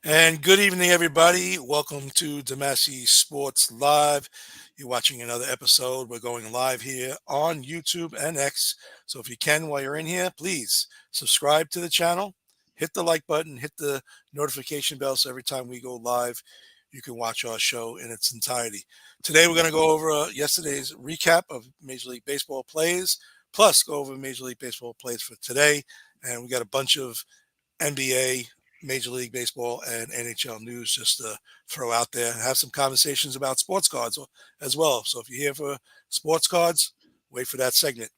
And good evening, everybody. Welcome to Demasi Sports Live. You're watching another episode. We're going live here on YouTube and X. So if you can, while you're in here, please subscribe to the channel, hit the like button, hit the notification bell so every time we go live, you can watch our show in its entirety. Today, we're going to go over yesterday's recap of Major League Baseball plays, plus go over Major League Baseball plays for today. And we got a bunch of NBA, Major League Baseball, and NHL news just to throw out there. Have some conversations about sports cards as well. So if you're here for sports cards, wait for that segment.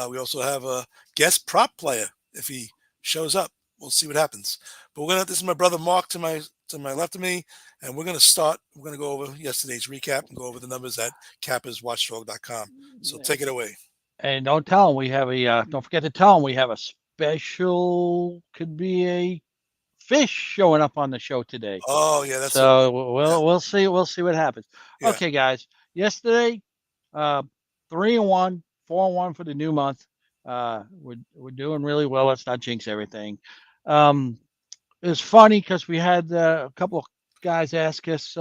We also have a guest prop player if he shows up. We'll see what happens. But this is my brother Mark to my left of me, and we're gonna start. We're gonna go over yesterday's recap and go over the numbers at kapperswatchdog.com. So take it away. And don't tell them we have a. Don't forget to tell them we have a special. Could be a fish showing up on the show today. Oh yeah, that's so So good. Yeah, we'll see what happens. yeah. Okay, guys. Yesterday, uh, 3-1, 4-1 for the new month. We're doing really well. Let's not jinx everything. Um, it was funny because we had a couple of guys ask us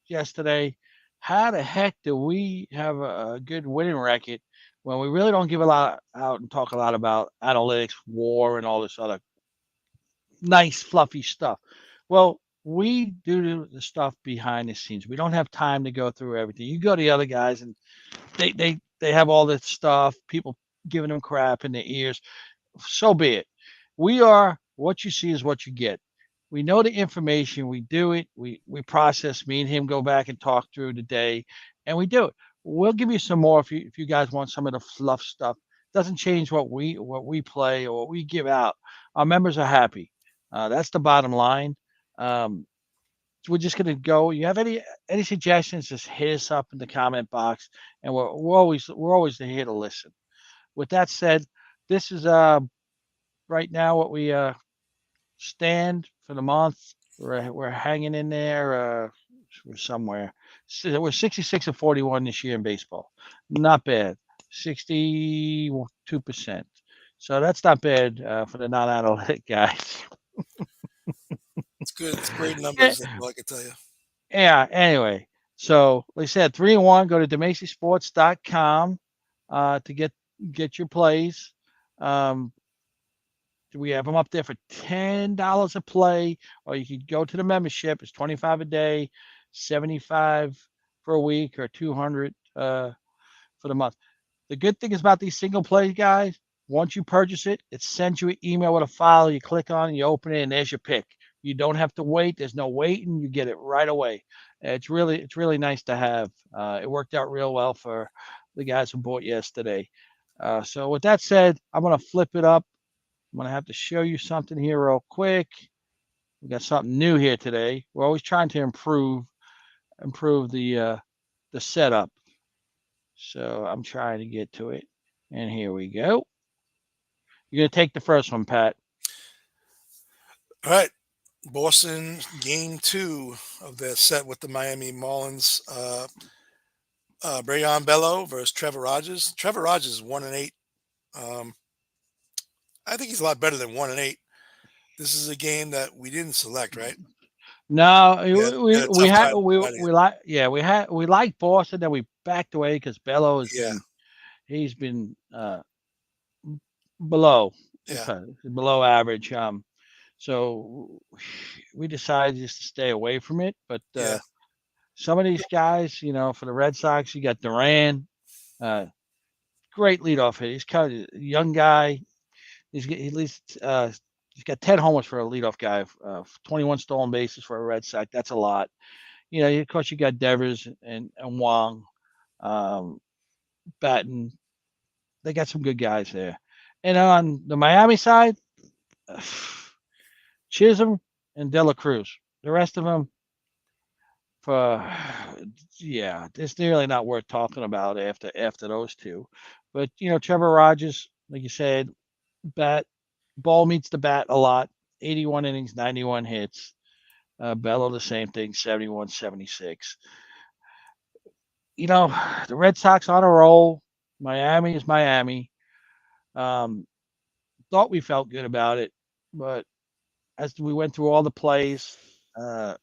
yesterday, how the heck do we have a good winning record when we really don't give a lot out and talk a lot about analytics, war, and all this other nice, fluffy stuff? Well, we do the stuff behind the scenes. We don't have time to go through everything. You go to the other guys, and they have all this stuff. People giving them crap in their ears. So be it. We are what you see is what you get. We know the information. We do it. We process. Me and him go back and talk through the day, and we do it. We'll give you some more if you guys want some of the fluff stuff. Doesn't change what we play or what we give out. Our members are happy. That's the bottom line. Um, so we're just gonna go. You have any suggestions? Just hit us up in the comment box, and we're always here to listen. With that said, this is right now what we stand for the month. We're hanging in there. We're somewhere. We're 66-41 this year in baseball. Not bad. 62%. So that's not bad for the non-analytic guys. It's good. It's great Yeah. numbers. That's all I can tell you. Yeah. Anyway, so like I said, 3-1. Go to demacysports.com to get your plays. Um, we have them up there for $10 a play, or you could go to the membership. It's 25 a day, 75 for a week, or 200 for the month. The good thing is about these single play guys. Once you purchase it, it sends you an email with a file. You click on it, you open it, and there's your pick. You don't have to wait. There's no waiting. You get it right away. It's really nice to have. It worked out real well for the guys who bought yesterday. So with that said, I'm gonna flip it up. I'm gonna have to show you something here real quick. We got something new here today. We're always trying to improve the setup. So I'm trying to get to it. And here we go. You're gonna take the first one, Pat. All right. Boston game two of their set with the Miami Marlins. Brayan Bello versus Trevor Rogers. Trevor Rogers is 1-8. Um, I think he's a lot better than 1-8. This is a game that we didn't select, right? No, We had a we tough had time finding it. we like yeah we like Boston. Then we backed away because Bello has Yeah, been he's been below yeah, below average. So we decided just to stay away from it. But yeah, some of these guys, for the Red Sox, you got Duran, uh, great leadoff hit. He's kind of a young guy. At least he's got 10 homers for a leadoff guy, 21 stolen bases for a Red Sox. That's a lot. Of course, you got Devers and Wong, um, Batten. They got some good guys there. And on the Miami side, Chisholm and De La Cruz. The rest of them, for yeah, it's really not worth talking about after those two. But Trevor Rogers, like you said, bat ball meets the bat a lot. 81 innings, 91 hits. Bello the same thing, 71, 76. The Red Sox on a roll. Miami is Miami. Um, Thought we felt good about it, but as we went through all the plays, uh,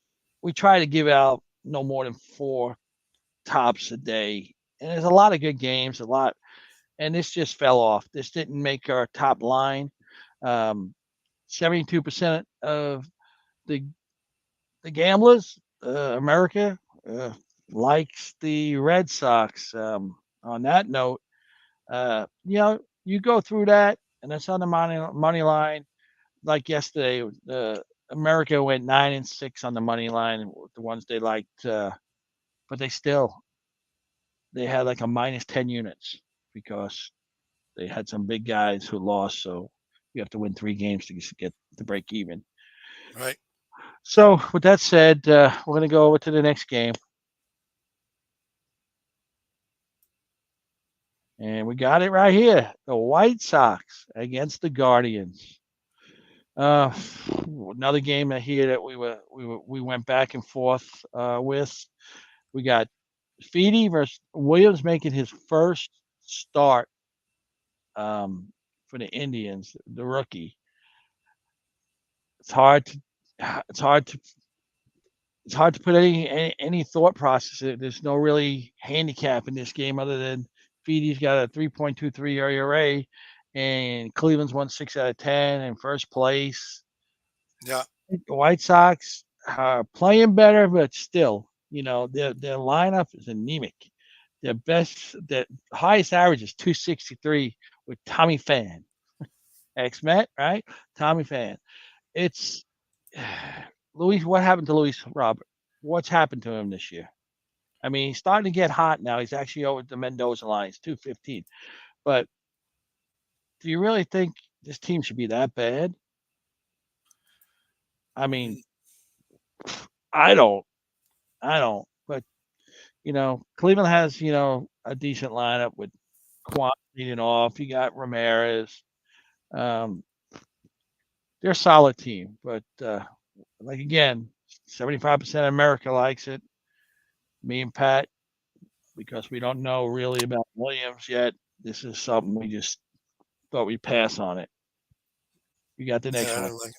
we try to give out no more than four tops a day. And there's a lot of good games, a lot, and this just fell off. This didn't make our top line. Um, 72% of the the gamblers, America, uh, likes the Red Sox. On that note, you go through that, and it's on the money line. Like yesterday, America went 9-6 on the money line, the ones they liked, but they had like a -10 units because they had some big guys who lost. So you have to win 3 games to get to break even. Right. So with that said, we're gonna go over to the next game, and we got it right here: the White Sox against the Guardians. Uh, Another game here that we went back and forth with. We got Feedy versus Williams making his first start for the Indians, the rookie. It's hard to it's hard to it's hard to put any thought process. There's no really handicap in this game other than Feedy's got a 3.23 ERA, and Cleveland's won 6 out of 10 in first place. Yeah. The White Sox are playing better, but still, their lineup is anemic. Their highest average is 263 with Tommy Pham, ex Met, right? Tommy Pham. It's Luis. What happened to Luis Robert? What's happened to him this year? I mean, he's starting to get hot now. He's actually over the Mendoza line. It's 215. But do you really think this team should be that bad? I mean, Mm, I don't. I don't. But Cleveland has, a decent lineup with Quan leading off. You got Ramirez. Um, they're a solid team, but like again, 75% of America likes it. Me and Pat, because we don't know really about Williams yet. This is something we just thought we'd pass on it. You got the yeah, next I one. don't like it.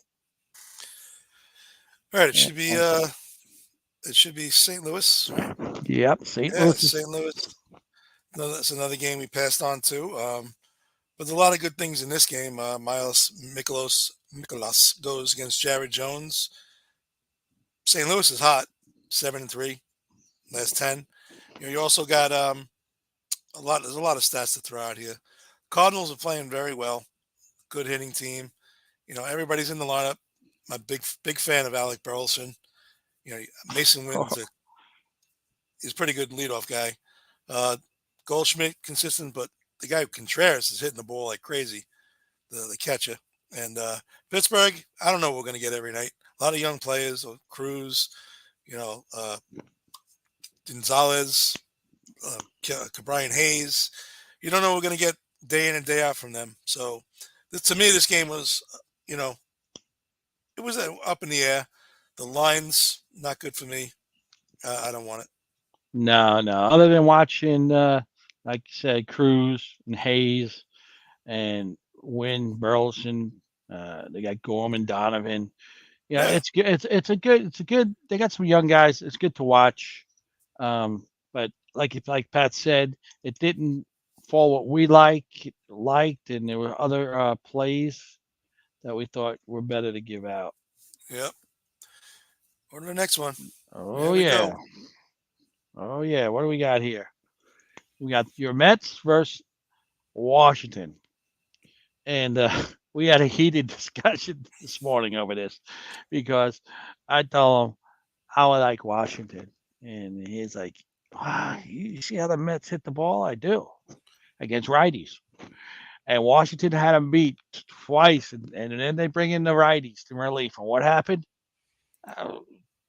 All right. It Yeah. should be St. Louis, right? Yep. St. Yeah, Louis is. St. Louis. No, that's another game we passed on too. But there's a lot of good things in this game. Miles Mikolas goes against Jared Jones. St. Louis is hot, 7-3, last 10. You also got a lot. There's a lot of stats to throw out here. Cardinals are playing very well. Good hitting team. Everybody's in the lineup. I'm a big fan of Alec Burleson. You know, Mason Wynn's he's a pretty good leadoff guy. Uh, Goldschmidt consistent, but the guy Contreras is hitting the ball like crazy. The catcher. And Pittsburgh, I don't know what we're going to get every night. A lot of young players, Cruz, you know, uh, Gonzalez, Brian Hayes. You don't know what we're going to get day in and day out from them. So to me, this game was, you know, it was up in the air. The lines not good for me. I don't want it. No, no. Other than watching, like you said, Cruz and Hayes and Wynn Burleson, they got Gorman, Donovan. Yeah, Yeah, it's good. It's a good. They got some young guys. It's good to watch. But like Pat said, it didn't fall what we liked, and there were other plays that we thought were better to give out. yep. On to the next one. Here Oh we go. yeah, oh yeah. What do we got here? We got your Mets versus Washington, and we had a heated discussion this morning over this because I told him how I like Washington, and he's like, "Wow, you see how the Mets hit the ball? I do against righties." And Washington had them beat twice, and then they bring in the righties to relief. And what happened? Uh,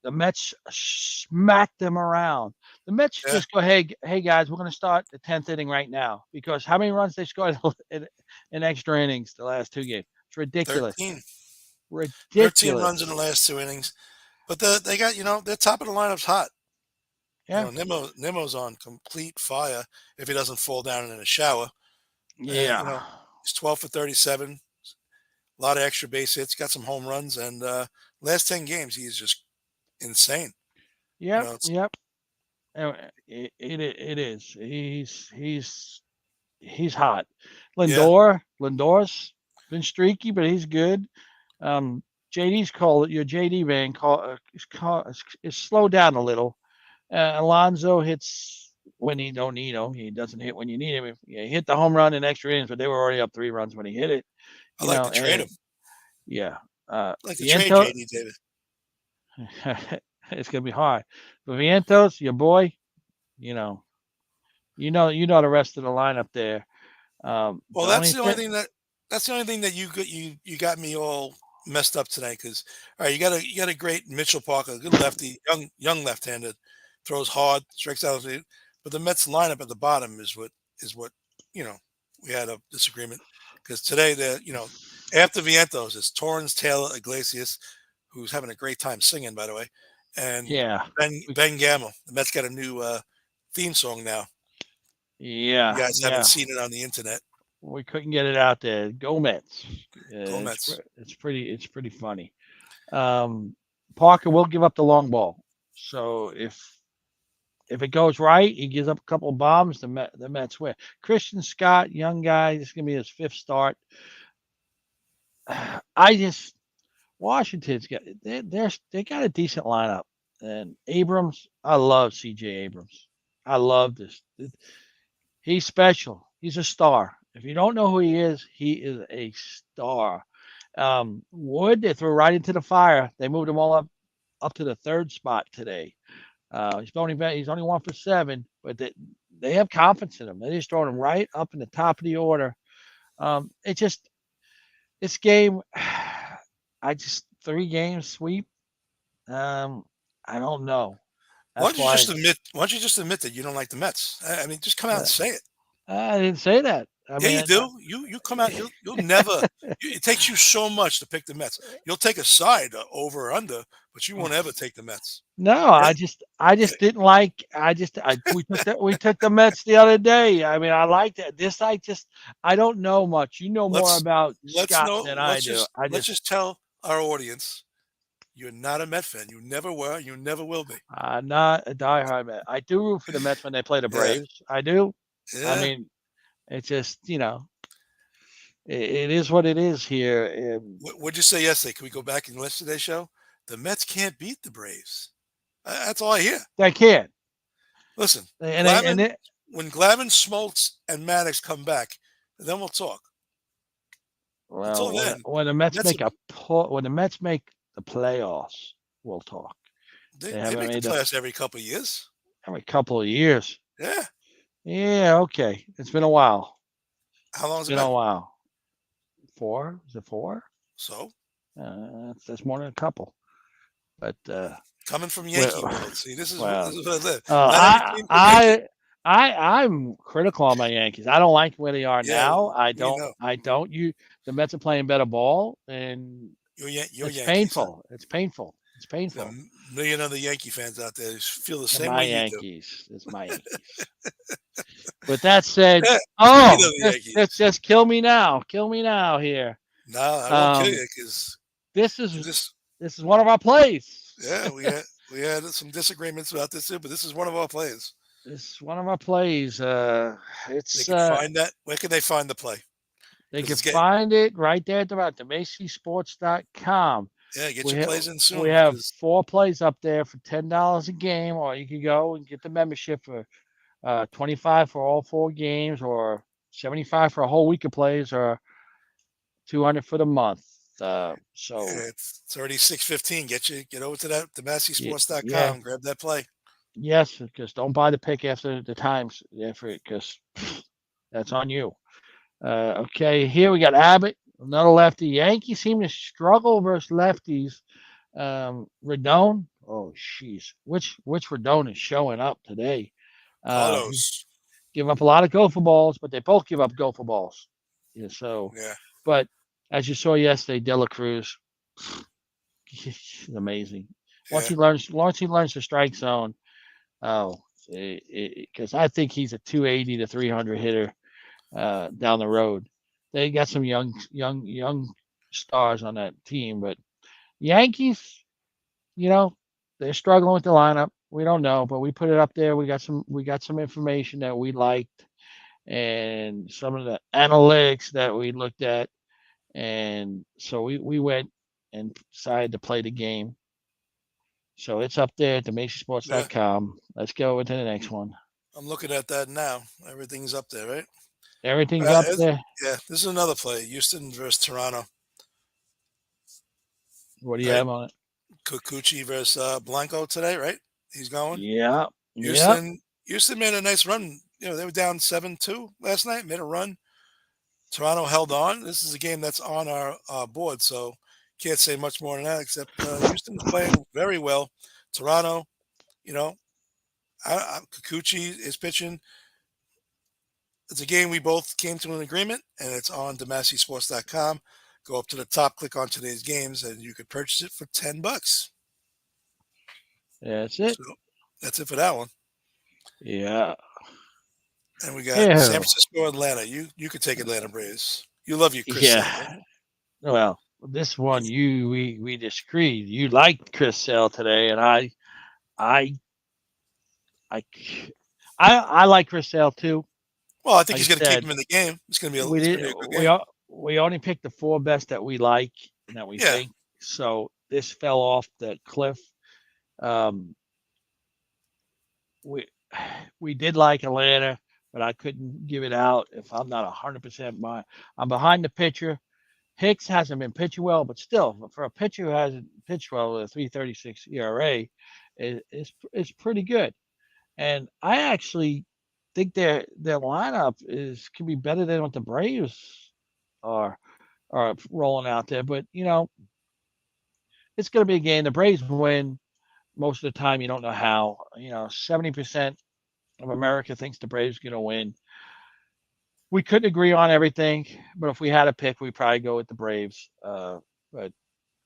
the Mets smacked them around. The Mets Yeah, just go, hey guys, we're going to start the 10th inning right now because how many runs they scored in extra innings the last 2 games? It's ridiculous, 13. 13 runs in the ridiculous. last 2 innings. But they got, their top of the lineup's hot. Yeah, Nimmo's on complete fire if he doesn't fall down in a shower. yeah. He's 12 for 37. a lot of extra base hits, got some home runs, and last 10 games he's just insane. You Yep, know, it's yep. It is. He's hot. yeah, Lindor's been streaky, but he's good. Um, JD's call your JD man is slowed down a little. Alonso hits when you don't need him. He doesn't hit when you need him. He hit the home run in extra innings, but they were already up 3 runs when he hit it. I You like know, to trade him. yeah. I like to trade Viento, JD Davis. it's gonna be hard. But Vientos, your boy, you know, you know the rest of the lineup there. Well, The only thing, that's the only thing that you got me all messed up tonight because all right, you got a great Mitchell Parker, good lefty, young left-handed, throws hard, strikes out, but the Mets lineup at the bottom is what you know we had a disagreement because today after Vientos it's Torrens, Taylor, Iglesias, who's having a great time singing by the way, and yeah, Ben Gamel. The Mets got a new theme song now. You yeah, guys haven't yeah. seen it on the internet. We couldn't get it out there. Gomez. Go Mets. It's pretty funny. Um, Parker will give up the long ball. So if it goes right, he gives up a couple of bombs. The Mets win. Christian Scott, young guy, this is gonna be his fifth start. I just Washington's got they got a decent lineup. And Abrams, I love C.J. Abrams. I love this. He's special. He's a star. If you don't know who he is a star. Wood, they threw right into the fire. They moved him all up to the third spot today. He's only 1 for 7, but they have confidence in him. They just throwing him right up in the top of the order. It just this game, I just 3 games sweep. Um, I don't know. That's why Why don't you just admit that you don't like the Mets? I mean, just come out and uh, say it. I didn't say that. I Yeah, you mean, do. You come out. You'll never. It takes you so much to pick the Mets. You'll take a side over or under, but you won't ever take the Mets. no, Yeah, I just didn't like. We took the Mets the other day. I mean, I liked it. I don't know much. You know more let's about let's Scott know. than I do. Let's just tell our audience you're not a Met fan. You never were. You never will be. I'm not a diehard Met. I do root for the Mets when they play the Yeah, Braves. I do. I yeah. mean, it's just it is what it is here. What'd you say yesterday? Can we go back and listen to today's show? The Mets can't beat the Braves. That's all I hear. They can't. Listen, And it, when Glavin, Smoltz, and Maddox come back, then we'll talk. Until well, then, when the Mets Mets make a when the Mets make the playoffs, we'll talk. They they haven't make the made the playoffs every couple of years. every couple of years. Yeah. Yeah, okay. It's been a while. How long It's has it been a been? while. 4? Is it 4? So That's more than a couple. But coming from Yankee well, world, see, well, this is what I live. Not every I team can make it. I I'm critical on my Yankees. I don't like where they are Yeah, now. I we don't. know I don't. The Mets are playing better ball, and you're it's Yankees. Huh? painful. It's painful. It's There's painful. a million other Yankee fans out there who feel the And same my way you do. Yankees. It's my Yankees. With that said, Yeah, you oh, know the Yankees. just kill me now. Kill me now here. No, I won't kill Um, you because this you is just this is one of our plays. yeah we had some disagreements about this too, but this is one of our plays. This is one of our plays. They It's can find that. Where can they find the play? They Because can it's getting find it right there at the MacySports.com. yeah, get We your have plays in we soon have because 4 plays up there for $10 a game, or you can go and get the membership for 25 for all 4 games, or 75 for a whole week of plays, or 200 for the month. So it's already 6:15. Get over to that yeah, yeah, themasseysports.com. Grab that play. yes, just don't buy the pick after the times effort, because that's on you. Okay, here we got Abbott, another lefty. Yankees seem to struggle versus lefties. Rodon, oh jeez, which Rodon is showing up today? He's Autos. giving up a lot of gopher balls, but they both give up gopher balls. Yeah, so, Yeah, but as you saw yesterday, Dela Cruz, he's amazing. yeah, Once he learns the strike zone, oh, because I think he's a 280 to 300 hitter down the road. They got some young stars on that team. But Yankees, you know, they're struggling with the lineup. We don't know, but we put it up there. We got some information that we liked and some of the analytics that we looked at. And so we went and decided to play the game. So it's up there at Yeah, themacysports.com. Let's go into the next one. I'm looking at that now. Everything's up there, right? Everything's up there. Yeah, this is another play. Houston versus Toronto, What do you right? have on it? Kikuchi versus Blanco today, right? He's going. Yeah. Yep. Houston made a nice run. They were down 7-2 last night. Made a run. Toronto held on. This is a game that's on our board, so can't say much more than that. Except Houston's playing very well. Toronto, you know, Kikuchi is pitching. It's a game we both came to an agreement, and it's on DemasseySports.com. Go up to the top, click on today's games, and you could purchase it for $10. That's it. So that's it for that one. Yeah. And we got San Ew. Francisco, Atlanta. You could take Atlanta Braves. You love your Chris Sale, right? Yeah. Well, this one we disagreed. You liked Chris Sale today, and I I I like Chris Sale too. Well, I think Like I he's going to keep said, him in the game. It's going to be we it's going did to be a good we game. we only picked the four best that we like and that we Yeah, think. So this fell off the cliff. Um, we we did like Atlanta, but I couldn't give it out if I'm not 100% behind. I'm behind the pitcher. Hicks hasn't been pitching well, but still, for a pitcher who hasn't pitched well with a 3.36 ERA, it's pretty good. And I actually think their lineup is can be better than what the Braves are are rolling out there. But it's going to be a game. The Braves win most of the time. You don't know how. 70% of America thinks the Braves going to win. We couldn't agree on everything, but if we had a pick, we'd probably go with the Braves. But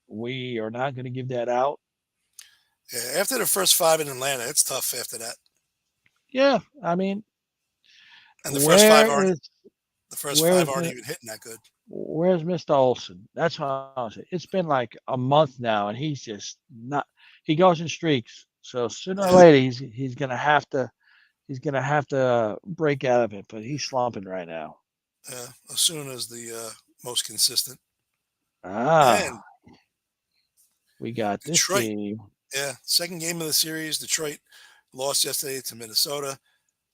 we are not going to give that out. yeah. After the first five in Atlanta, it's tough after that. Yeah, I mean, And where is the first where five is aren't the even hitting that good. where's Mr. Olson? That's what I'm saying. It's been like a month now, and he's just not. He goes in streaks, so sooner or Yeah, later he's gonna have to break out of it. But he's slumping right now. as soon as the most consistent. Ah, And we got this Detroit, game. yeah, second game of the series. Detroit lost yesterday to Minnesota.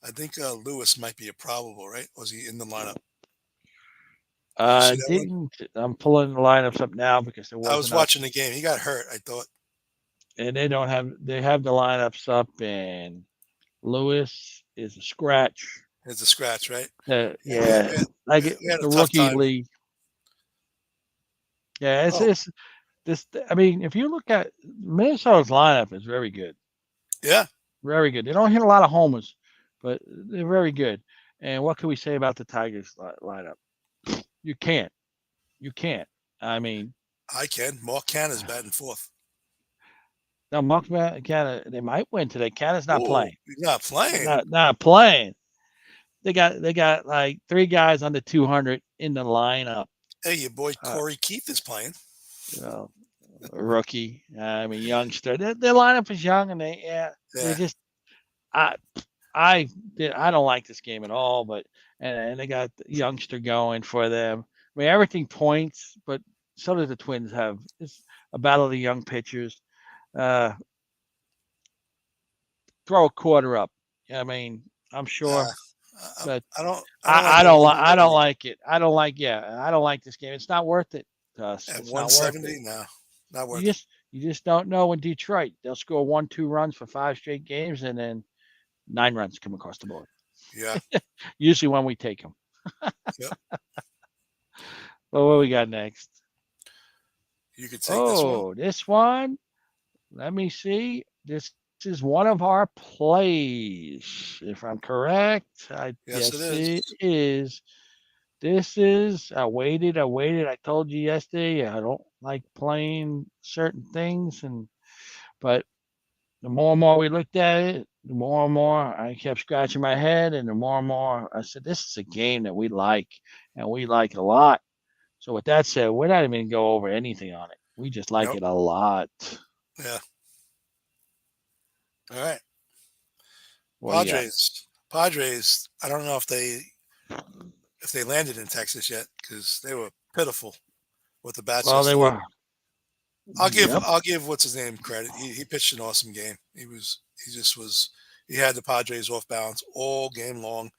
I think Lewis might be a probable, right? Was he in the lineup? Did you see that one? Didn't I'm pulling the lineups up now because there I was wasn't up, watching the game. He got hurt. I thought and they have the lineups up, and Lewis is a scratch. it's a scratch, right? Yeah, Yeah, like we had a the tough rookie time. league. Yeah, it's Oh, it's this. I mean, if you look at Minnesota's lineup, is very good, yeah, very good. They don't hit a lot of homers, but they're very good. And what can we say about the Tigers lineup? You can't. You can't. I mean, I can. Mark Canna's batting fourth. now Mark Canada, they might win today. Canada's not Oh, playing. he's not playing. Not playing. They got like three guys under 200 in the lineup. Hey, your boy Uh, Corey Keith is playing. you know, rookie. I mean, youngster. Their lineup is young, and they Yeah, just I I don't like this game at all. But and they got the youngster going for them. I mean, everything points, but so do the Twins have. It's a battle of the young pitchers. Uh, Throw a quarter up. I mean, I'm uh, sure, but I don't like the I don't longevity like it. I don't like this game. It's not worth it to us. at It's not worth it. 170. No, not You worth it. just you just don't know in Detroit. They'll score 1, 2 runs for 5 straight games, and then 9 runs come across the board. Yeah, Usually when we take them. yep. Well, what we got next? You could take this one. Oh, this one. Let me see. This is one of our plays, if I'm correct. Yes, it Yes, is. it is. This is. I waited. I waited. I told you yesterday. I don't like playing certain things, but the more and more we looked at it, the more and more I kept scratching my head, and the more and more I said, "This is a game that we like, and we like a lot." So with that said, we're not even gonna go over anything on it. We just like Nope. it a lot. Yeah. All right. What do you got? Padres. Padres. I don't know if they landed in Texas yet because they were pitiful with the bats Well, they yesterday. were. Yep. I'll give what's his name credit. He pitched an awesome game. He just was he had the Padres off balance all game long.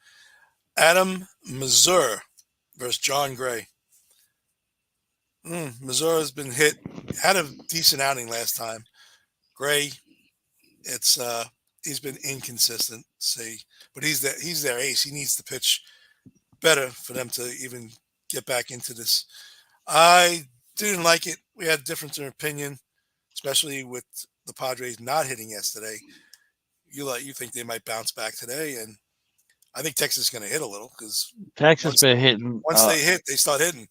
Adam Mazur versus John Gray. Mazur has been hit. Had a decent outing last time. Gray, it's he's been inconsistent. See, but he's their ace. He needs to pitch better for them to even get back into this. I didn't like it. We had a difference in opinion, especially with the Padres not hitting yesterday. You think they might bounce back today, and I think Texas is going to hit a little because Texas once been hitting. once they hit, they start hitting.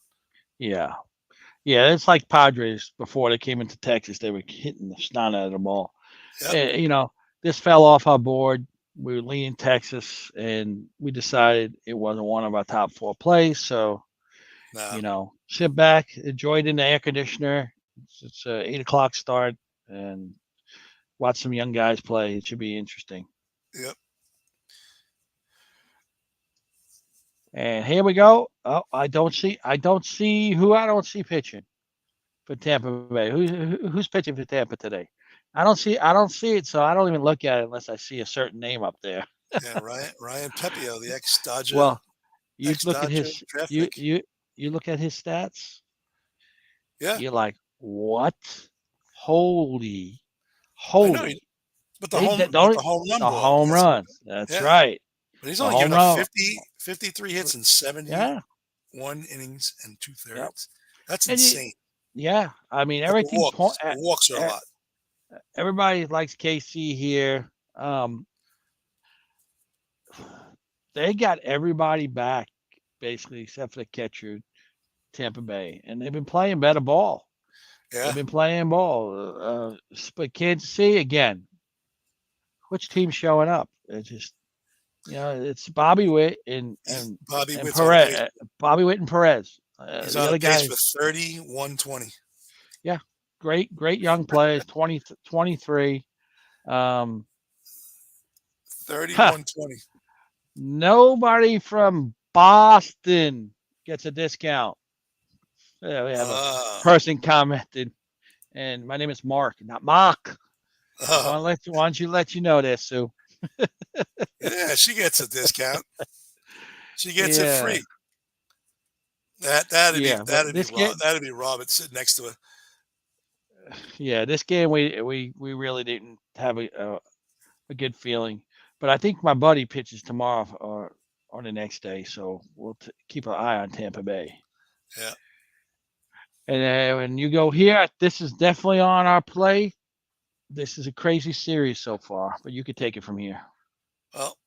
Yeah. Yeah, it's like Padres before they came into Texas. They were hitting the snot out of the ball. Yep. This fell off our board. We were leaning Texas, and we decided it wasn't one of our top four plays. So, No. sit back, enjoy it in the air conditioner. It's a 8 o'clock start, and watch some young guys play. It should be interesting. Yep. And here we go. Oh, I don't see who I don't see pitching for Tampa Bay. Who's pitching for Tampa today? I don't see it, so I don't even look at it unless I see a certain name up there. Yeah. Ryan Pepio, the Well, you ex look at Dodger his draft you pick. you you look at his stats. Yeah, You're like, what? Holy, I know. holy! But They but don't the home run the ball. home That's runs. That's yeah. right. But he's The only home given up run. 53 hits in 71 Yeah, innings and two yeah. thirds. That's And insane. yeah, I mean But everything. the walks are a lot. Everybody likes KC here. They got everybody back basically except for the catcher, Tampa Bay, and they've been playing better ball. They've Yeah. been playing ball. But Kansas City again. Which team's showing up? It's just it's Bobby Witt Bobby and Witt's on a Perez. pace. Bobby Witt and Perez. He's The on a other pace for guys, 31-20. yeah, great young players. 23. Um, huh, 31-20. nobody from Boston gets a discount. Yeah, we have a Ah. person commented, and my name is Mark, not Mark. Just Oh, want you let you know this, Sue. yeah, she gets a discount. She gets it Yeah, free. That'd be yeah, but That'd be Robert sitting next to her. this game we really didn't have a good feeling, but I think my buddy pitches tomorrow or the next day, so we'll keep an eye on Tampa Bay. Yeah. And when you go here, this is definitely on our play. This is a crazy series so far, but you could take it from here. Well,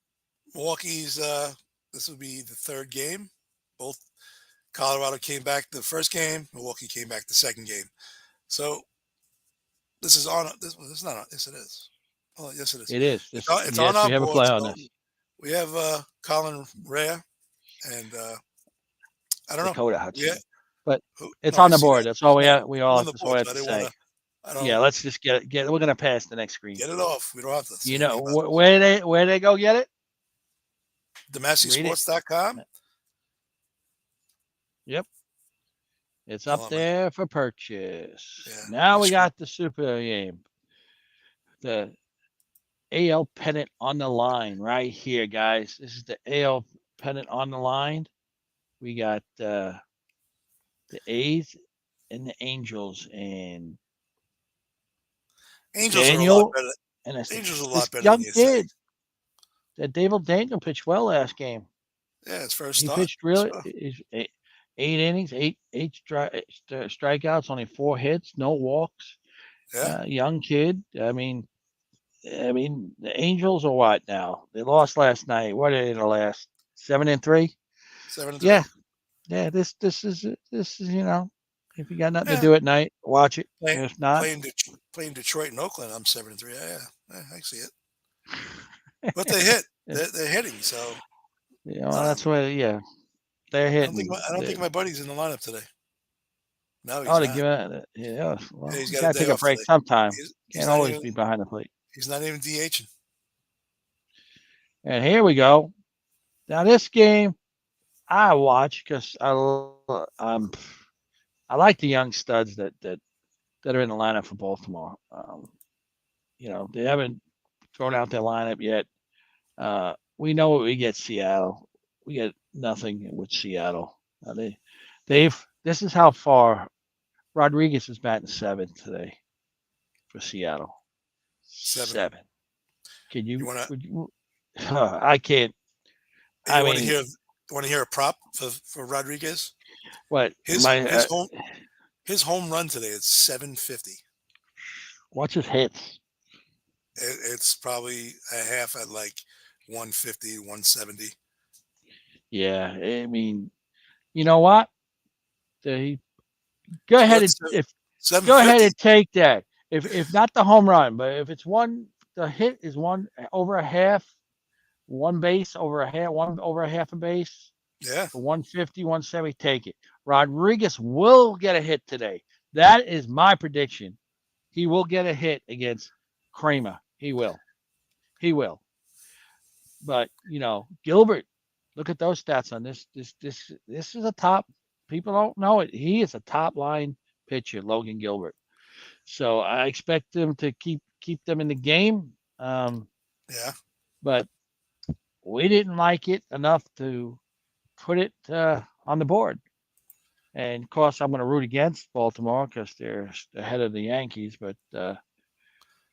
Milwaukee's this would be the third game. Both Colorado came back the first game. Milwaukee came back the second game. So this is on. This is not on. Yes, it is. Oh, yes, it is. It is. It's on Yes, our we have a board. play on So this. we have Colin Rea and I don't know. Dakota Hudson. Yeah. But Who, it's no, I on the see board. that. That's all we No, have. I'm on the That's all board, we so have I to didn't want say. to. I Yeah, don't let's just get it. We're gonna pass the next screen. get it off. We don't have to say You anything know about where they go get it? it. Read it. DemasseySports.com. Yep, it's up Hold on, man. there for purchase. Yeah, Now my we screen. got the super game, the AL pennant on the line right here, guys. This is the AL pennant on the line. We got the A's and the Angels and Angels are a lot Daniel better. and Angels are a this lot better than young you think. kid. That David Daniel pitched well last game. Yeah, his first He start. pitched really eight innings, eight strikeouts, only 4 hits, no walks. Yeah, Young kid. The Angels are what now? They lost last night. What are they in the last 7-3? 7-3. Yeah, yeah. This is if you got nothing to Yeah, do at night, watch it. playing If not, playing Detroit and Oakland. I'm 7-3. Yeah, I see it. But they hit. They're hitting. So that's what. Yeah, they're hitting. I don't think my buddy's in the lineup today. No, Oh, he's to not. give it, yeah. Yeah, Well, he's you got a gotta day take a off break today. sometime. He's Can't not always even be behind the plate. DHing. And here we go. Now this game I watch because I like the young studs that are in the lineup for Baltimore. They haven't thrown out their lineup yet. We know what we get Seattle. We get nothing with Seattle. They've this is how far Rodriguez is batting seventh today for Seattle. 7. Seven. Can You you? wanna Would you? I can't. I you wanna mean, hear a prop for Rodriguez? what His my his home his home run today is 750. what's his hits? It's probably a half at like 150, 170. Yeah, I mean, you know what? The, go It's ahead worth and if seven go ahead fifty. and take that. If not the home run, but if it's one, the hit is one over a half, one base over a half, one over a half a base Yeah, for 150, 170. Take it. Rodriguez will get a hit today. That is my prediction. He will get a hit against Kramer. He will. He will. But Gilbert, look at those stats on this. This is a top. People don't know it. He is a top line pitcher, Logan Gilbert. So I expect them to keep them in the game. yeah. But we didn't like it enough to put it on the board. And of course, I'm going to root against Baltimore because they're ahead of the Yankees. But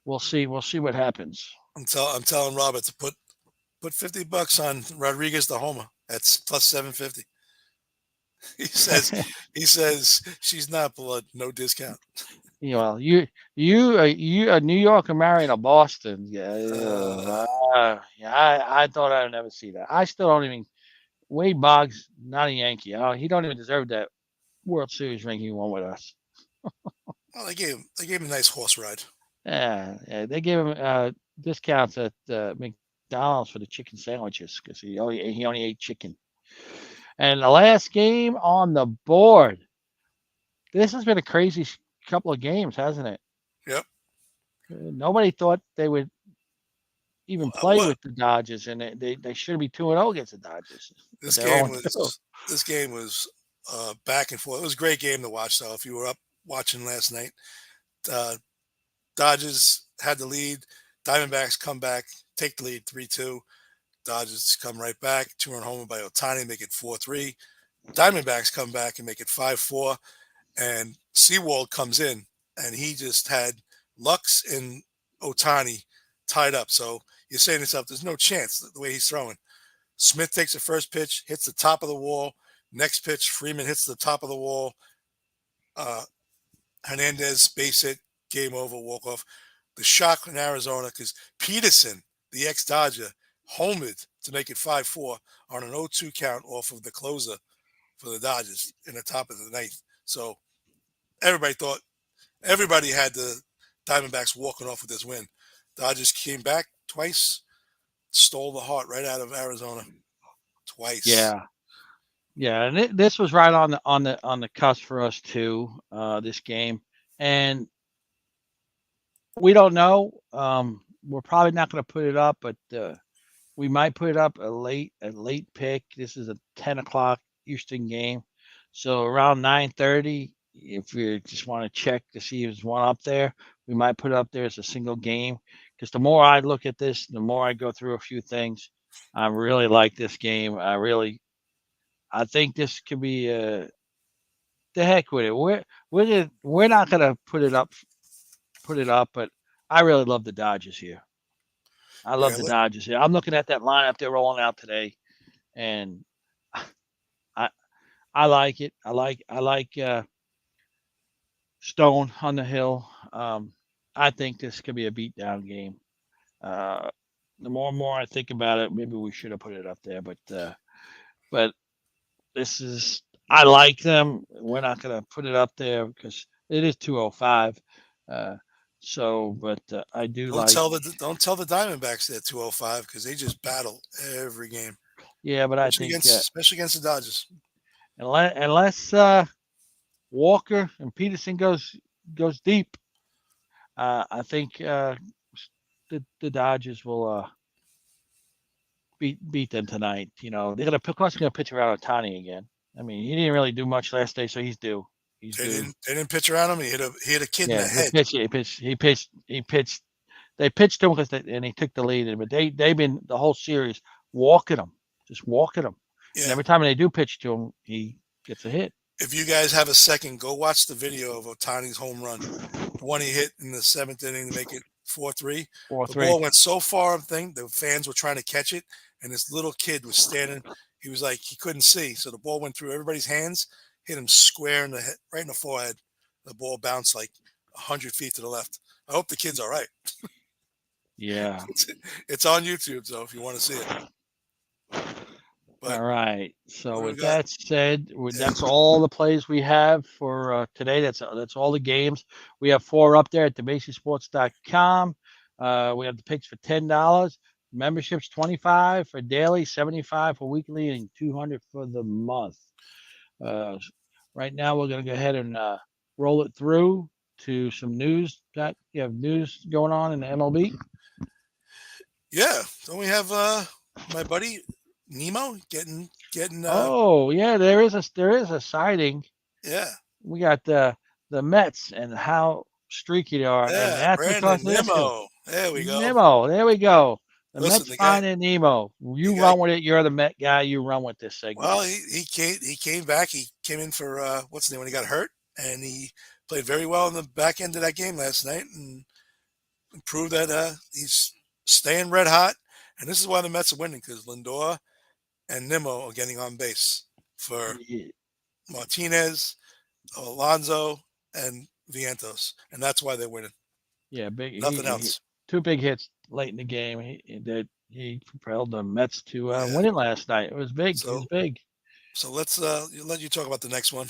we'll see. We'll see what happens. I'm telling Robert to put $50 on Rodriguez the homer. That's plus 750. He says he says she's not blood, no discount. You a New Yorker marrying a Boston. Yeah, Uh, yeah. I thought I'd never see that. I still don't even. Wade Boggs, not a Yankee. He don't even deserve that World Series ring he won with us. well, they gave him a nice horse ride. Yeah, they gave him discounts at McDonald's for the chicken sandwiches because he only ate chicken. And the last game on the board. This has been a crazy couple of games, hasn't it? Yep. Nobody thought they would even play What with the Dodgers, and they should be 2-0 against the Dodgers, but this they're game 0-2. was this game was back and forth. It was a great game to watch. Though, if you were up watching last night, uh, Dodgers had the lead. Diamondbacks come back, take the lead 3-2. Dodgers come right back, 2-run homer by Otani, make it 4-3. Diamondbacks come back and make it 5-4. And Seawald comes in, and he just had Lux and Otani tied up. So you're saying to yourself, there's no chance the way he's throwing. Smith takes the first pitch, hits the top of the wall. Next pitch, Freeman hits the top of the wall. Uh, Hernandez base hit, game over, walk off. The shock in Arizona because Peterson, the ex-Dodger, homered to make it 5-4 on an 0-2 count off of the closer for the Dodgers in the top of the ninth. So everybody thought everybody had the Diamondbacks walking off with this win. Dodgers came back twice, stole the heart right out of Arizona twice. Yeah, yeah, and this was right on the cusp for us too. This game, and we don't know. We're probably not going to put it up, but we might put it up a late pick. This is a 10 o'clock Eastern game, so around 9:30. If you just want to check to see if there's one up there, we might put it up there as a single game. Because the more I look at this, the more I go through a few things. I really like this game. I think this could be the heck with it. We're not gonna put it up, but I really love the Dodgers here. I love Yeah, the Dodgers here. I'm looking at that lineup they're rolling out today, and I I like it. I like Stone on the hill. I think this could be a beatdown game. Uh, the more and more I think about it, maybe we should have put it up there, but this is I like them. We're not gonna put it up there because it is 205. Uh, but I do like. don't tell the Diamondbacks they're 205 because they just battle every game, Yeah, but I think especially against the Dodgers. unless Walker and Peterson goes deep, I think the Dodgers will beat them tonight. You know, they're gonna of course gonna pitch around Otani again. I mean, he didn't really do much last day, so he's due. He's They due. didn't pitch around him. He hit a kid in the Yeah, he head. pitched. He pitched. He pitched. He pitched. They pitched him and he took the lead. But they've been the whole series walking him, just walking him. And Yeah. every time they do pitch to him, he gets a hit. If you guys have a second, go watch the video of Otani's home run, the one he hit in the seventh inning to make it 4-3. Four The three. ball went so far, the fans were trying to catch it, and this little kid was standing. He was like he couldn't see, so the ball went through everybody's hands, hit him square in the head, right in the forehead. The ball bounced like 100 feet to the left. I hope the kid's all right. Yeah. It's on YouTube, so if you want to see it. But All right. what So do we with got? that said, Yeah. that's all the plays we have for today. That's all the games. We have 4 up there at thebasicsports.com. We have the picks for $10. Memberships 25 for daily, 75 for weekly, and 200 for the month. Uh, right now, we're going to go ahead and roll it through to some news. That you have news going on in the MLB. Yeah. Don't we have my buddy Nemo getting Oh yeah, there is a sighting. yeah. We got the Mets and how streaky they are, and Yeah, that's Brandon because of this too. Nimmo. There we go. Nemo, there we go. The Listen, Mets finding Nemo. the You guy. run with it. You're the Met guy. You run with this segment. Well, he came back. He came in for what's the name when he got hurt, and he played very well in the back end of that game last night, and proved that he's staying red hot. And this is why the Mets are winning because Lindor and Nimmo are getting on base for Yeah, Martinez, Alonso, and Vientos, and that's why they're winning. yeah, big. Nothing else. 2 big hits late in the game. He propelled the Mets to Yeah. win it last night. It was big. It So was big. so let's let you talk about the next one.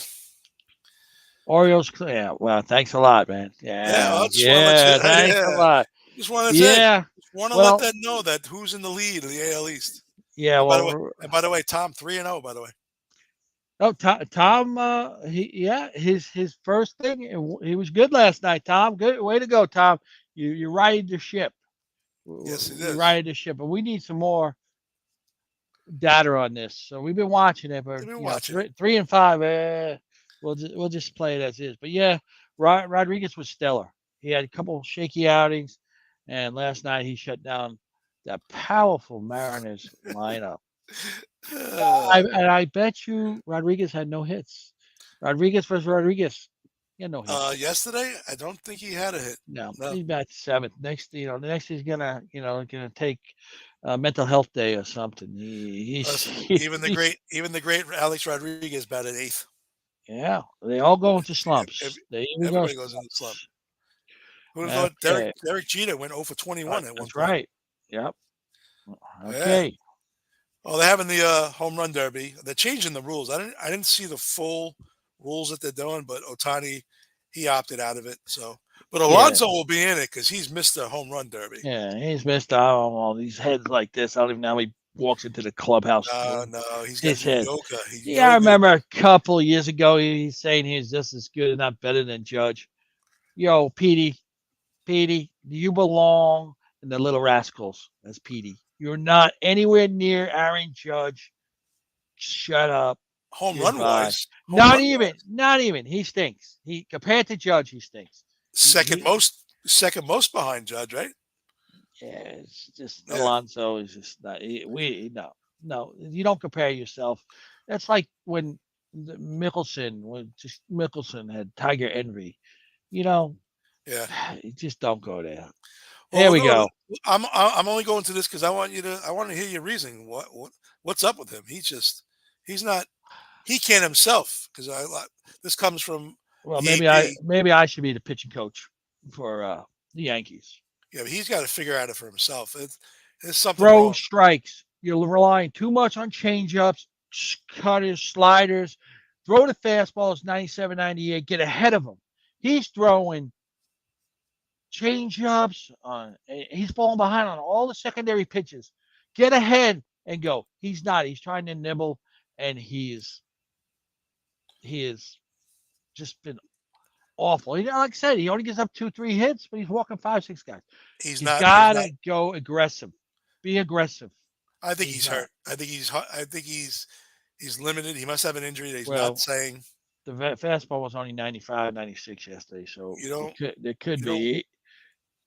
Orioles. Yeah. Well, thanks a lot, man. Yeah, Yeah. I just want to let you. Yeah. Thanks a Yeah, lot. just want to say, Yeah. just want to let Well. that know that who's in the lead of the AL East. Yeah. And by the way, Well. Tom 3-0. By the way, Oh, Tom, his first thing, he was good last night. Tom, good way to go, Tom. You righted the ship. yes, it You is. righted the ship, but we need some more data on this. So we've been watching it, but I've been watching it. 3 and 5, we'll just play it as is. But yeah, Rodriguez was stellar. He had a couple shaky outings, and last night he shut down that powerful Mariners lineup. And I bet you Rodriguez had no hits. Rodriguez versus Rodriguez. He had no hits. Yesterday, I don't think he had a hit. No, No, he's back to 7th. The next he's gonna take a mental health day or something. listen, even the great Alex Rodriguez batted 8th. Yeah, they all go into Ev- slumps. They even go Everybody goes into slump. slumps. Who would have thought Okay, Derek Jeter went 0 for 21 at one that's point? right. Yep. Yeah. Okay. Oh, they're having the home run derby. They're changing the rules. I didn't see the full rules that they're doing, but Otani he opted out of it. So, but Yeah. Alonso will be in it because he's Mr. Home Run Derby. Yeah. He's missed out on all these heads like this. I don't even know how he walks into the clubhouse. No, he's got His to do head. yoga. Yeah, I remember a couple of years ago he's saying he's just as good, if not better than Judge. Yo, Petey, you belong in the Little Rascals as Petey. You're not anywhere near Aaron Judge. Shut up. home run Goodbye. wise. Not even. He stinks. He compared to Judge, he stinks. Second most behind Judge, right? Yeah, it's just Yeah, Alonso is just not. No. You don't compare yourself. That's like when Mickelson had Tiger envy. You know, yeah. you just don't go there. Well, There we go. I'm only going to this because I want to hear your reasoning. What's up with him? He's not he can't himself because this comes from Well, the AP. maybe I should be the pitching coach for the Yankees. Yeah, but he's got to figure out it for himself. There's something Throw wrong. strikes. You're relying too much on changeups, cutters, sliders. Throw the fastballs 97, 98. Get ahead of him. He's throwing changeups on. He's falling behind on all the secondary pitches. Get ahead and go. He's not. He's trying to nibble, and he is just been awful. Like I said, he only gives up 2, 3 hits, but he's walking 5, 6 guys. He's He's not. He's got not. to go aggressive. Be aggressive. I think He's he's not. hurt. I think he's limited. He must have an injury that he's not Well, saying. the fastball was only 95, 96 yesterday, so You don't. there could You don't. be.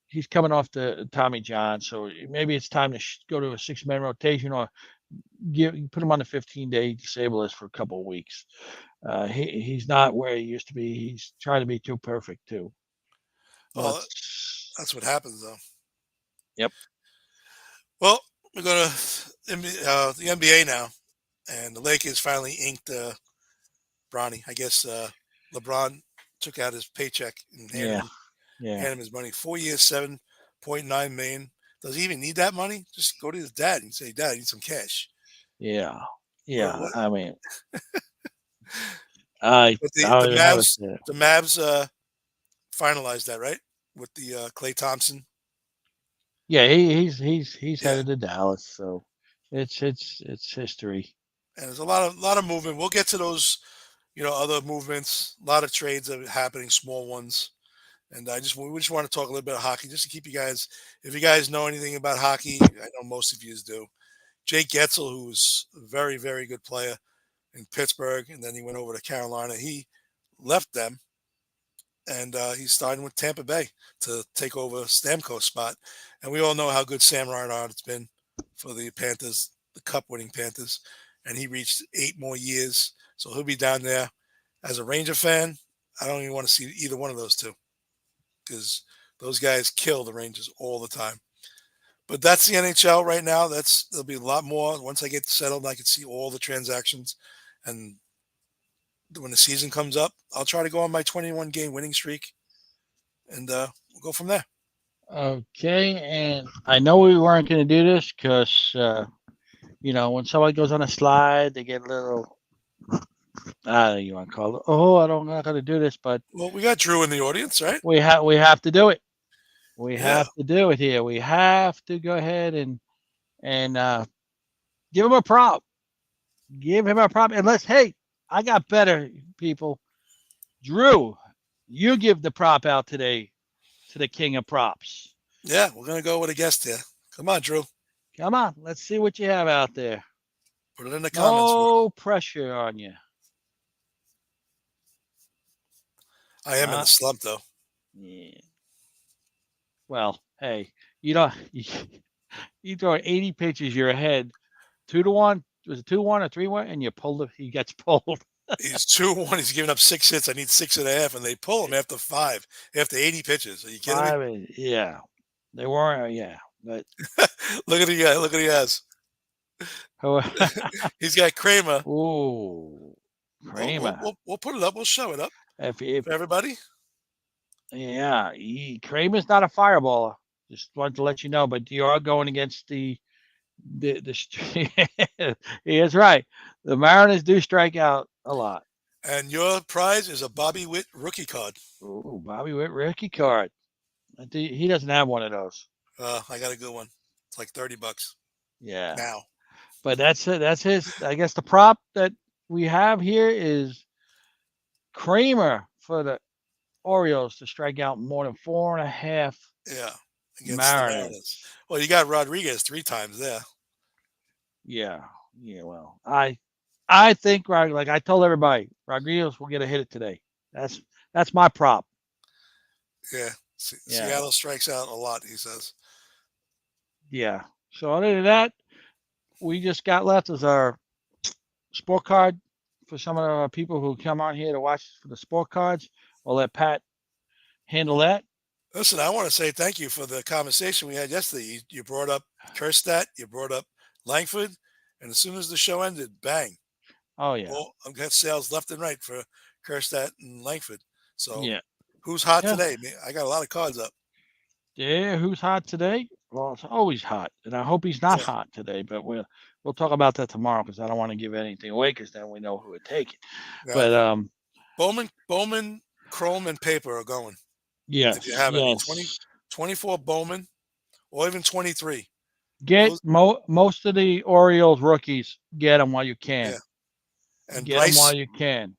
He's coming off the Tommy John, so maybe it's time to go to a 6-man rotation or put him on the 15-day disable list for a couple of weeks. He's not where he used to be. He's trying to be too perfect too. Well, Let's. that's what happens though. Yep. Well, we're going to the NBA now, and the Lakers finally inked Bronny. I guess LeBron took out his paycheck and Yeah. Yeah. handed him his money. 4 years, 7.9 million. Does he even need that money? Just go to his dad and say, "Dad, I need some cash." Yeah. What, Yeah. what, I mean, I but I don't even have it there. The Mavs finalized that, right? With the Clay Thompson. Yeah, he's Yeah, headed to Dallas, so it's history. and there's a lot of movement. We'll get to those, other movements. A lot of trades are happening, small ones. And we just want to talk a little bit of hockey, just to keep you guys. If you guys know anything about hockey, I know most of you do. Jake Getzel, who's a very, very good player in Pittsburgh, and then he went over to Carolina. He left them, and he's starting with Tampa Bay to take over Stamkos' spot. And we all know how good Sam Reinhart has been for the Panthers, the Cup-winning Panthers. And he reached 8 more years, so he'll be down there. As a Ranger fan, I don't even want to see either one of those two, because those guys kill the Rangers all the time. But that's the NHL right now. There'll be a lot more once I get settled. I can see all the transactions, and when the season comes up, I'll try to go on my 21 game winning streak, and we'll go from there. Okay, and I know we weren't going to do this because when somebody goes on a slide, they get a little. You want to call it? Oh, I'm not going to do this, but Well, we got Drew in the audience, right? we have to do it. We Yeah, have to do it here. We have to go ahead and give him a prop. Give him a prop. Unless, hey, I got better people. Drew, you give the prop out today to the king of props. yeah, we're gonna go with a guest here. Come on, Drew. Come on, let's see what you have out there. Put it in the comments. No pressure on you. I am in a slump though. Yeah. Well, hey, you know, you throw 80 pitches, you're ahead 2-1. Was it 2-1 or 3-1? And you pulled it. He gets pulled. He's 2-1. He's giving up 6 hits. I need 6.5, and they pull him after 5, after 80 pitches. Are you kidding me? 5, yeah. They weren't, yeah. But Look at the guy. Look at he has. oh, He's got Kramer. ooh, Kramer. We'll put it up. We'll show it up If for everybody. yeah, Kramer's not a fireballer. Just wanted to let you know, but you are going against the he is right. The Mariners do strike out a lot. And your prize is a Bobby Witt rookie card. Ooh, Bobby Witt rookie card. He doesn't have one of those. I got a good one. It's like $30 Yeah, now. but that's it. That's his. I guess the prop that we have here is Kramer for the Orioles to strike out more than 4.5 Yeah, against the Mariners. Mariners. Well, you got Rodriguez 3 times there. Yeah, yeah. Well, I think like I told everybody, Rodriguez will get a hit today. That's my prop. Yeah. Yeah, Seattle strikes out a lot, he says. yeah. So other than that, we just got left as our sport card for some of the people who come on here to watch for the sport cards. We'll let Pat handle that. Listen, I want to say thank you for the conversation we had yesterday. You brought up Kerstedt, you brought up Langford, and as soon as the show ended, bang. Oh yeah. Well, I've got sales left and right for Kerstedt and Langford. So Yeah. who's hot Yeah. today? I got a lot of cards up. Yeah, who's hot today? Well, it's always hot, and I hope he's not hot today. But we'll talk about that tomorrow because I don't want to give anything away because then we know who would take it. Now, But Bowman, Chrome, and Paper are going. yes, If you have yes. 24 Bowman, or even 23. Get most of the Orioles rookies. Get them while you can. Yeah. And Get them while you can.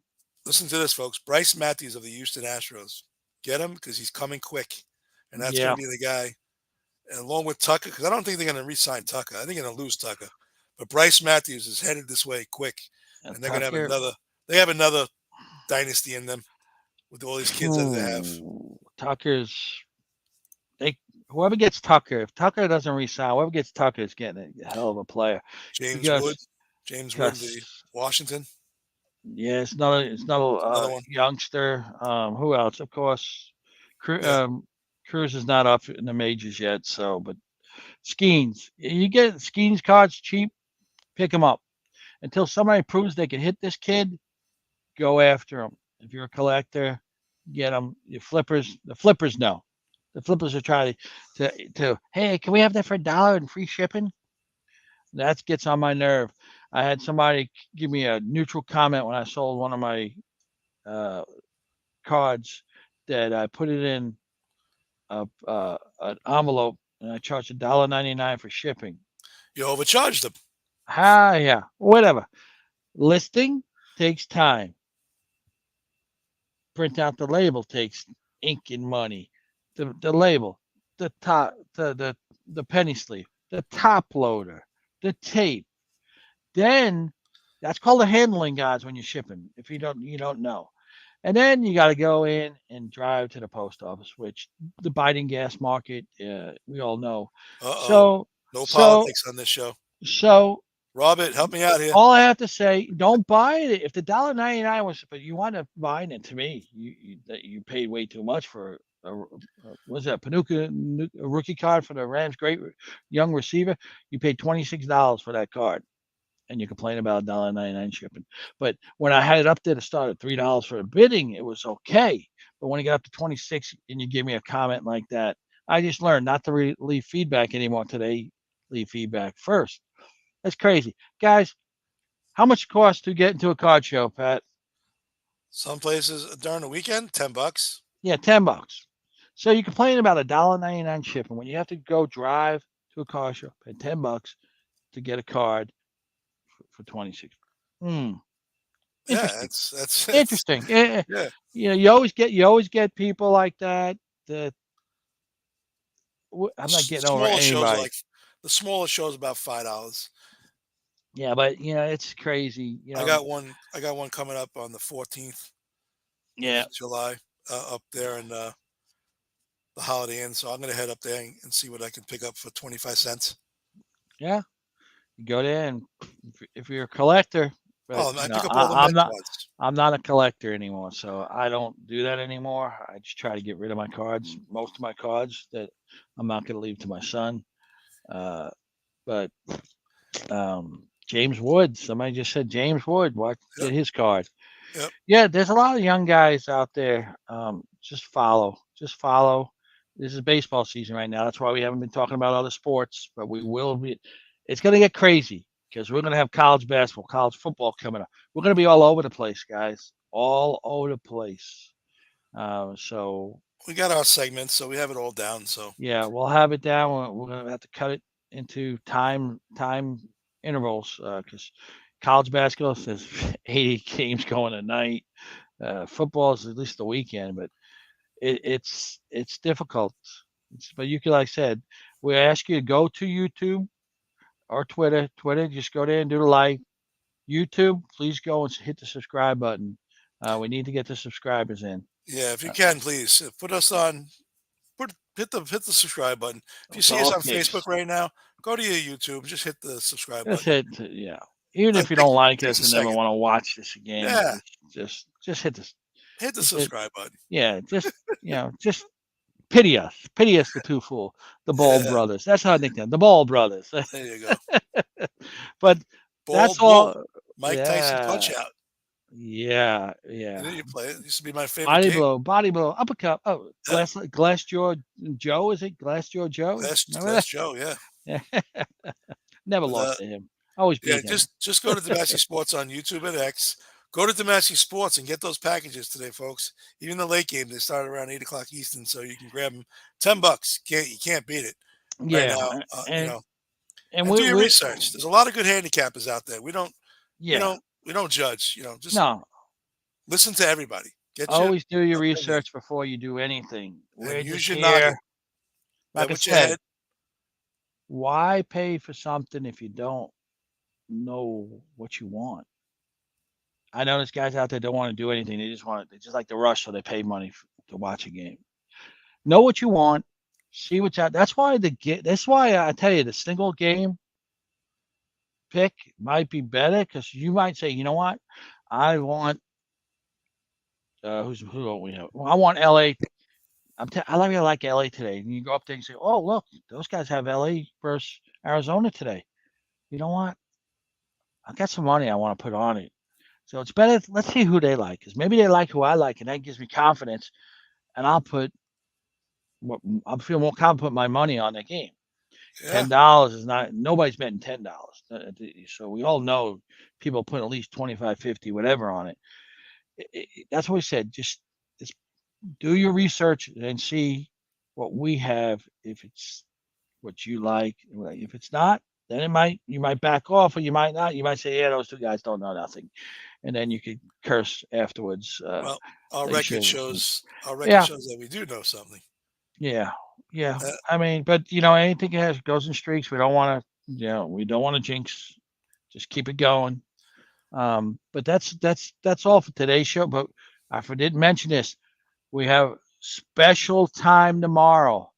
Listen to this, folks. Bryce Matthews of the Houston Astros. Get him because he's coming quick, and that's going Yeah, to be the guy, along with Tucker. Because I don't think they're going to re-sign Tucker. I think they're going to lose Tucker. But Bryce Matthews is headed this way quick, and they're going to have Tucker. another. They have another dynasty in them with all these kids that they have. Tucker's they whoever gets Tucker, if Tucker doesn't resign, whoever gets Tucker is getting a hell of a player James Wood, because James Wood, the because Washington, yeah, it's not a another one. youngster. Who else? Of course, Yeah. Cruz is not up in the majors yet. So, but Skeens, you get Skeens cards cheap, pick them up until somebody proves they can hit this kid. Go after him. If you're a collector, get them. Your flippers, the flippers know. The flippers are trying to hey, can we have that for $1 and free shipping? That gets on my nerve. I had somebody give me a neutral comment when I sold one of my uh, cards that I put it in an envelope and I charged $1.99 for shipping. You overcharged them. Ah, yeah, whatever. Listing takes time. Print out the label takes ink and money. The label, the top, the penny sleeve, the top loader, the tape. Then that's called the handling guides when you're shipping. If you don't know. And then you got to go in and drive to the post office, which the Biden gas market, we all know. Uh-oh. So, No so, politics on this show. so Robert, help me out here. all I have to say, don't buy it. If the $1.99 was, but you want to buy it, to me, you paid way too much for was that Panuka a rookie card for the Rams, great young receiver. You paid $26 for that card, and you complain about $1.99 shipping. But when I had it up there to start at $3 for a bidding, it was okay. But when you get up to 26 and you give me a comment like that, I just learned not to leave feedback anymore today. Leave feedback first. That's crazy, guys. How much it costs to get into a card show, Pat? Some places during the weekend, $10. Yeah, $10. So you complain about $1.99 shipping when you have to go drive to a car show, pay $10 to get a card for 26. Hmm. Yeah, Interesting. that's Interesting. yeah. You always get people like that. That I'm not The getting over smallest shows are anybody. like the smallest shows about $5. Yeah, but it's crazy. I got one coming up on the 14th of Yeah, July up there in the Holiday Inn. So I'm gonna head up there and see what I can pick up for 25 cents. yeah. You go there, and if you're a collector, but Oh, I pick up all the I'm Met not. cards. I'm not a collector anymore, so I don't do that anymore. I just try to get rid of my cards. Most of my cards that I'm not going to leave to my son. Uh, but James Wood, somebody just said James Wood. Watch, Yep, get his card. yep. Yeah, there's a lot of young guys out there. Just follow. Just follow. This is baseball season right now. That's why we haven't been talking about other sports, but we will be. It's going to get crazy because we're going to have college basketball, college football coming up. We're going to be all over the place, guys. All over the place. So We got our segments, so we have it all down. So yeah, we'll have it down. We're going to have to cut it into time intervals because college basketball says 80 games going a night. Football is at least the weekend, but it's difficult. But you can, like I said, we ask you to go to YouTube or Twitter. Twitter, just go there and do the like. YouTube, please go and hit the subscribe button. We need to get the subscribers in. yeah, if you Uh, can, please put us on. Hit the subscribe button. If you for see us all on Facebook kicks. right now, go to your YouTube. Just hit the subscribe That's button. it. Yeah. Even It if you don't like takes us a and never second. want to watch this again, Yeah, just hit this. hit the Just hit. subscribe button. Yeah. Just pity us. Pity us, the two fool, the Ball Yeah, brothers. That's how I think them. The Ball brothers. there you go. But that's Bald Bull, all. Mike Tyson punch Yeah. out. Yeah. You know Yeah. you play it. It used to be my favorite Body game. blow, body blow, uppercut. Oh, Yeah, glass jaw Joe, is it? Glass jaw Joe? Remember Glass Joe. Yeah, that? Never but lost to him. Always yeah, beat him. just go to Damascus Sports on YouTube and X. Go to Damascus Sports and get those packages today, folks. Even the late game, they start around 8 o'clock Eastern, so you can grab them. $10. You can't beat it right Yeah, now. and and And do your we research. There's a lot of good handicappers out there. We don't we yeah. don't we don't judge. Just No, Listen to everybody. Get your Always do your opinion research before you do anything. and We're just use your here, noggin. Bet like I with your said, head. why pay for something if you don't know what you want? I know there's guys out there don't want to do anything. They just like to rush, so they pay money to watch a game. Know what you want, see what's out. That's why I tell you the single game pick might be better because you might say, you know what, I want who don't we have? Well, I want LA. I like LA today. And you go up there and say, oh look, those guys have LA versus Arizona today. You know what? I got some money I want to put on it. So it's better. Let's see who they like, because maybe they like who I like, and that gives me confidence. And I'll feel more confident putting my money on the game. Yeah. $10 is not nobody's betting $10. So we all know people put at least 25, 50, whatever on it. That's what we said. Just do your research and see what we have. If it's what you like, if it's not, then you might back off, or you might not. You might say, yeah, those two guys don't know nothing, and then you could curse afterwards. Well, our They record should. shows our record Yeah, shows that we do know something. yeah, yeah. Uh, I mean, but anything has goes in streaks. We don't want to, we don't want to jinx. Just keep it going. But that's all for today's show. But I didn't mention this. We have special time tomorrow,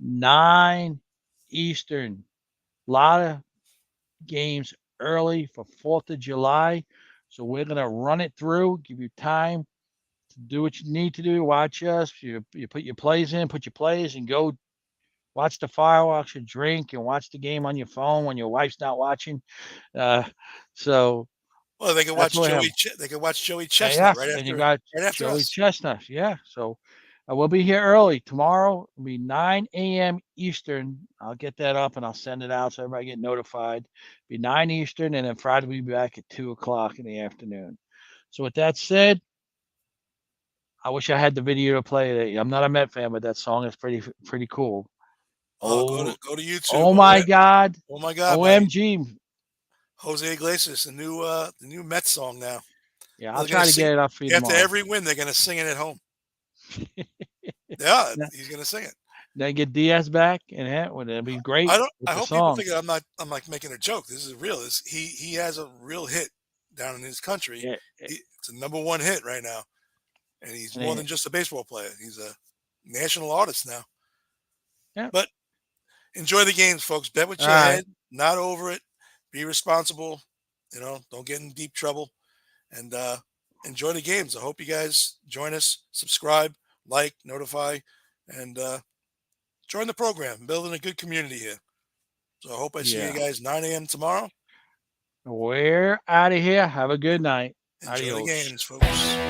9 Eastern. A lot of games early for 4th of July. So we're gonna run it through, give you time to do what you need to do. Watch us. You put your plays in, put your plays, and go watch the fireworks, or drink, and watch the game on your phone when your wife's not watching. Uh, so well, they can that's watch what we have. They can watch Joey And Chestnut yes, and you got right after Joey us. Chestnut. Yeah. So we'll be here early tomorrow. It'll be 9 a.m. Eastern. I'll get that up and I'll send it out so everybody get notified. It'll be 9 Eastern, and then Friday we'll be back at 2 o'clock in the afternoon. So with that said, I wish I had the video to play. I'm not a Met fan, but that song is pretty cool. Oh, Oh, go to YouTube. oh Oh, my God. oh my God, by OMG. Jose Iglesias, the new Mets song now. Yeah, I'll They're gonna try to sing get it up for you after tomorrow. every win. They're gonna sing it at home. Yeah, Yeah, he's gonna sing it. then get Diaz back, and that would be great I don't. with I the hope people song. think I'm like making a joke. This is real. He has a real hit down in his country. Yeah, It's a number one hit right now, and he's more and than just a baseball player. He's a national artist now. yeah. But enjoy the games, folks. Bet with All your right. head, not over it. Be responsible. Don't get in deep trouble, and enjoy the games. I hope you guys join us. Subscribe, like, notify, and join the program. Building a good community here. So I hope I see you Yeah. guys 9 a.m. tomorrow. We're out of here. Have a good night. Enjoy the Adios. games, folks.